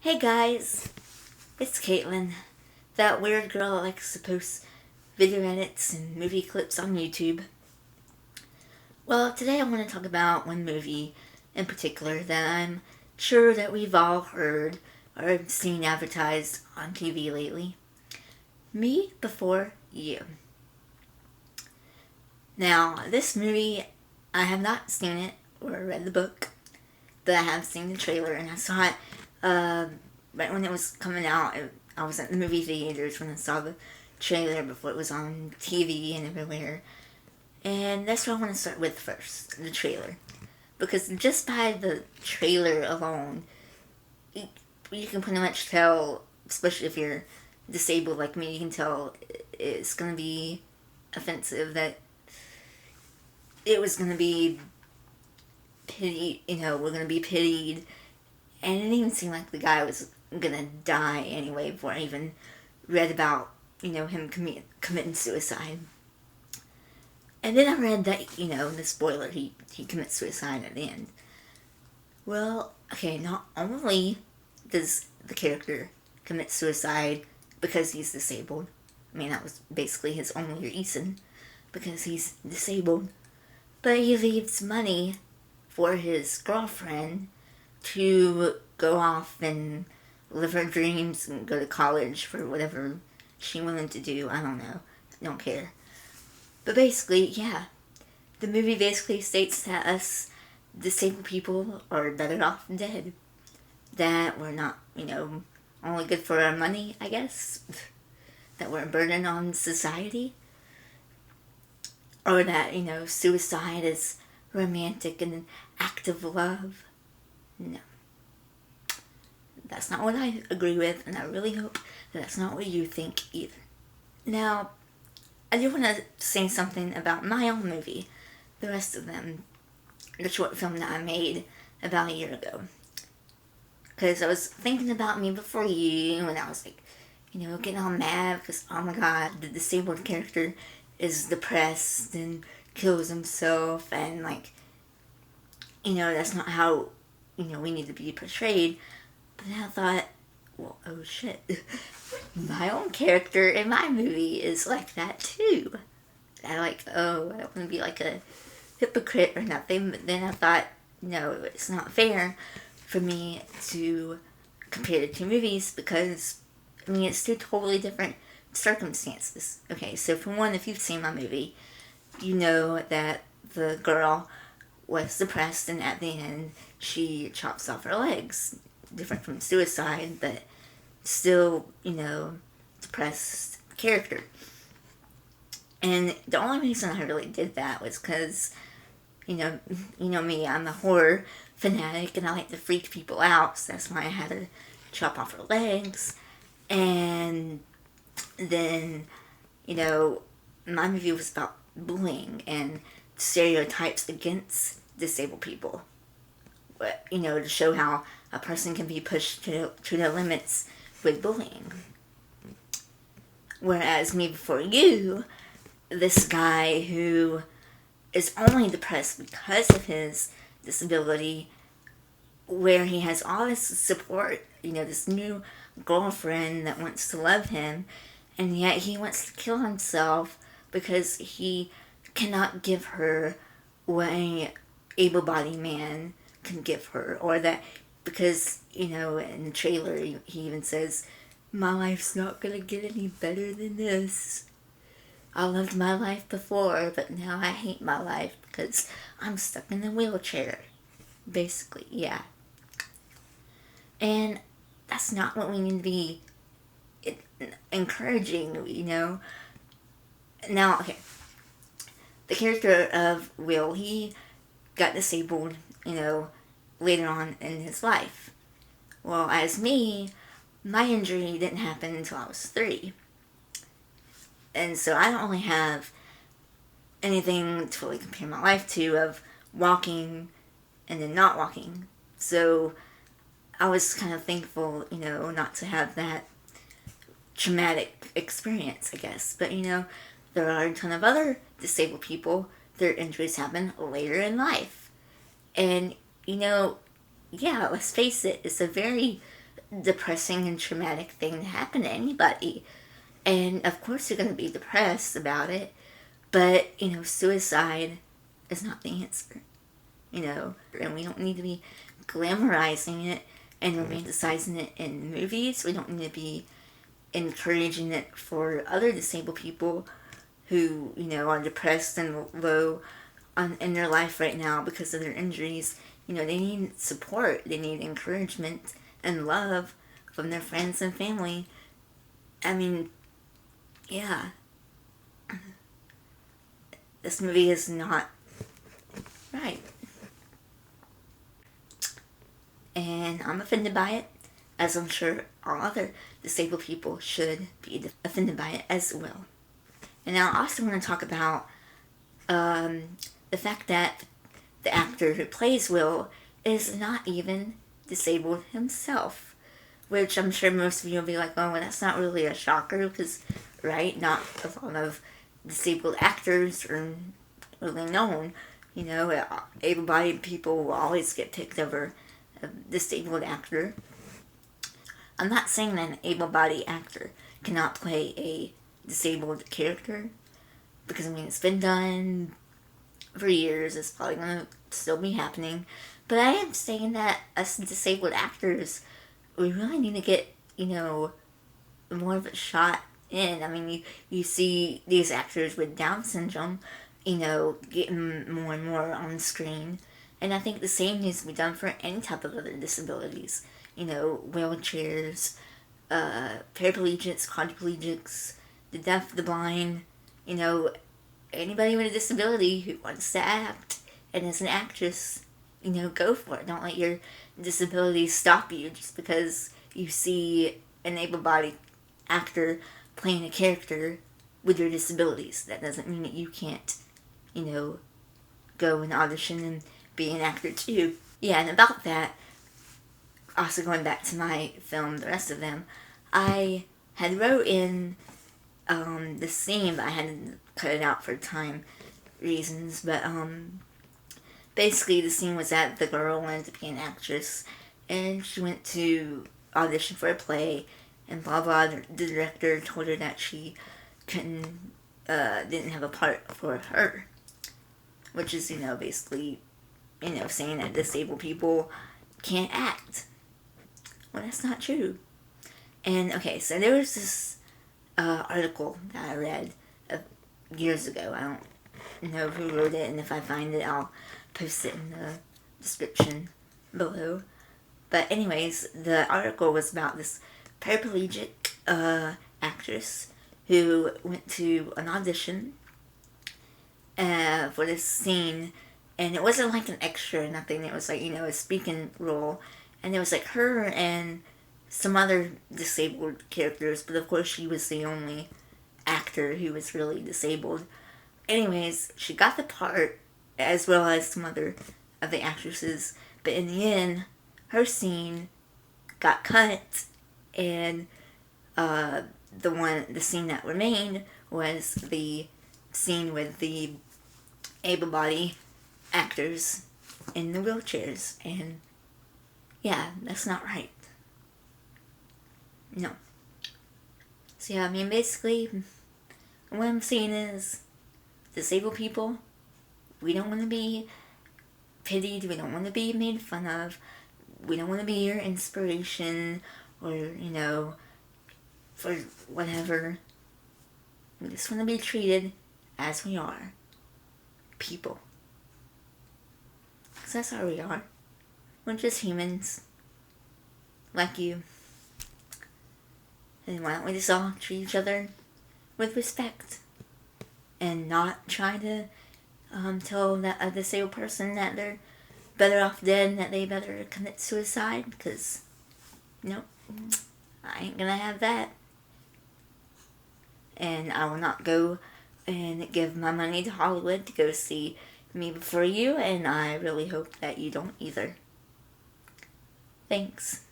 Hey guys, it's Caitlin, that weird girl that likes to post video edits and movie clips on YouTube. Well, today I want to talk about one movie in particular that I'm sure that we've all heard or seen advertised on TV lately. Me Before You. Now, this movie, I have not seen it or read the book, but I have seen the trailer and I saw it right when it was coming out. I was at the movie theaters when I saw the trailer before it was on TV and everywhere. And that's what I want to start with first, the trailer. Because just by the trailer alone, you can pretty much tell, especially if you're disabled like me, you can tell it's going to be offensive, that it was going to be pity, we're going to be pitied. And it didn't even seem like the guy was going to die anyway before I even read about, him committing suicide. And then I read that, the spoiler, he commits suicide at the end. Well, okay, not only does the character commit suicide because he's disabled. I mean, that was basically his only reason, because he's disabled. But he leaves money for his girlfriend to go off and live her dreams and go to college for whatever she wanted to do. I don't know. Don't care. But basically, yeah. The movie basically states that us disabled people are better off dead. That we're not, only good for our money, I guess. That we're a burden on society. Or that, suicide is romantic and an act of love. No. That's not what I agree with, and I really hope that that's not what you think either. Now, I do want to say something about my own movie, the rest of them, the short film that I made about a year ago. Because I was thinking about Me Before You, and I was like, getting all mad because, oh my god, the disabled character is depressed and kills himself, and that's not how, we need to be portrayed. But then I thought, well, oh shit, my own character in my movie is like that too. I don't want to be like a hypocrite or nothing, but then I thought, no, it's not fair for me to compare the two movies because, it's two totally different circumstances. Okay, so for one, if you've seen my movie, you know that the girl was depressed and at the end she chops off her legs. Different from suicide, but still, depressed character. And the only reason I really did that was because, me, I'm a horror fanatic and I like to freak people out, so that's why I had to chop off her legs. And then, my movie was about bullying and stereotypes against disabled people. To show how a person can be pushed to their limits with bullying. Whereas Me Before You, this guy who is only depressed because of his disability, where he has all this support, this new girlfriend that wants to love him, and yet he wants to kill himself because he cannot give her what an able-bodied man can give her, or that because, in the trailer he even says, my life's not gonna get any better than this. I loved my life before, but now I hate my life because I'm stuck in a wheelchair. Basically, yeah. And that's not what we need to be encouraging, Now, okay. The character of Will, he got disabled, later on in his life. Well, as me, my injury didn't happen until I was 3. And so I don't really have anything to really compare my life to of walking and then not walking. So I was kind of thankful, not to have that traumatic experience, I guess. But, there are a ton of other disabled people, their injuries happen later in life. And, yeah, let's face it, it's a very depressing and traumatic thing to happen to anybody. And of course you're going to be depressed about it, but, suicide is not the answer, and we don't need to be glamorizing it and romanticizing it in movies. We don't need to be encouraging it for other disabled people who, are depressed and low in their life right now because of their injuries. They need support, they need encouragement and love from their friends and family. I mean, yeah. This movie is not right. And I'm offended by it, as I'm sure all other disabled people should be offended by it as well. And now I also want to talk about the fact that the actor who plays Will is not even disabled himself, which I'm sure most of you will be like, oh, well, that's not really a shocker, because, right, not a lot of disabled actors are really known. Able-bodied people will always get picked over a disabled actor. I'm not saying that an able-bodied actor cannot play a disabled character, because, it's been done for years. It's probably going to still be happening. But I am saying that us disabled actors, we really need to get, more of a shot in. You see these actors with Down syndrome, getting more and more on screen. And I think the same needs to be done for any type of other disabilities. Wheelchairs, paraplegics, quadriplegics, the deaf, the blind, anybody with a disability who wants to act and is an actress, go for it. Don't let your disability stop you just because you see an able-bodied actor playing a character with your disabilities. That doesn't mean that you can't, go and audition and be an actor too. Yeah, and about that, also going back to my film, the rest of them, I had wrote in the scene, but I had to cut it out for time reasons, but basically the scene was that the girl wanted to be an actress, and she went to audition for a play, and blah blah, the director told her that she didn't have a part for her, which is, basically, saying that disabled people can't act. Well, that's not true. And, okay, so there was this article that I read years ago. I don't know who wrote it, and if I find it, I'll post it in the description below. But anyways, the article was about this paraplegic actress who went to an audition for this scene, and it wasn't like an extra or nothing. It was like, a speaking role, and it was like her and some other disabled characters, but of course she was the only actor who was really disabled. Anyways, she got the part, as well as some other of the actresses, but in the end, her scene got cut, and the scene that remained was the scene with the able-bodied actors in the wheelchairs, and yeah, that's not right. No. So yeah, basically, what I'm saying is, disabled people, we don't want to be pitied, we don't want to be made fun of, we don't want to be your inspiration, or, for whatever. We just want to be treated as we are. People. Because that's how we are. We're just humans. Like you. And why don't we just all treat each other with respect? And not try to tell a disabled person that they're better off dead and that they better commit suicide. Because, nope, I ain't gonna have that. And I will not go and give my money to Hollywood to go see Me Before You, and I really hope that you don't either. Thanks.